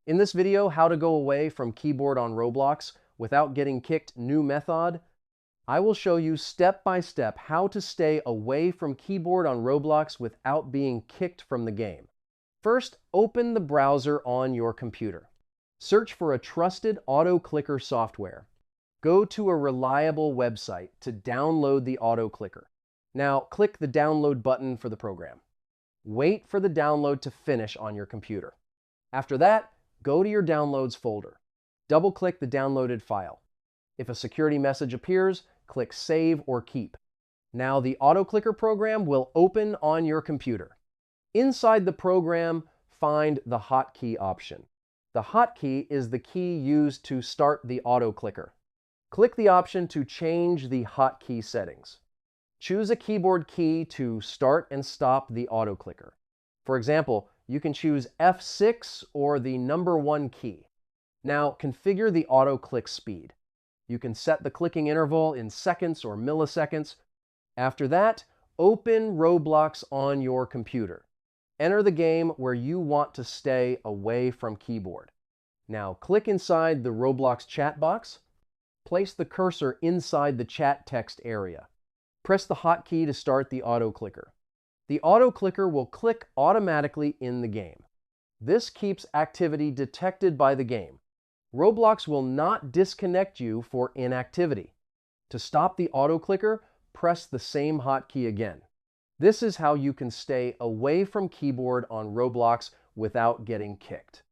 In this video, how to go away from keyboard on Roblox without getting kicked new method, I will show you step by step how to stay away from keyboard on Roblox without being kicked from the game. First, open the browser on your computer. Search for a trusted auto clicker software. Go to a reliable website to download the auto clicker. Now, click the download button for the program. Wait for the download to finish on your computer. After that, go to your Downloads folder. Double-click the downloaded file. If a security message appears, click Save or Keep. Now the auto-clicker program will open on your computer. Inside the program, find the hotkey option. The hotkey is the key used to start the auto-clicker. Click the option to change the hotkey settings. Choose a keyboard key to start and stop the auto-clicker. For example, you can choose F6 or the number 1 key. Now configure the auto-click speed. You can set the clicking interval in seconds or milliseconds. After that, open Roblox on your computer. Enter the game where you want to stay away from keyboard. Now click inside the Roblox chat box. Place the cursor inside the chat text area. Press the hotkey to start the auto-clicker. The auto-clicker will click automatically in the game. This keeps activity detected by the game. Roblox will not disconnect you for inactivity. To stop the auto-clicker, press the same hotkey again. This is how you can stay away from keyboard on Roblox without getting kicked.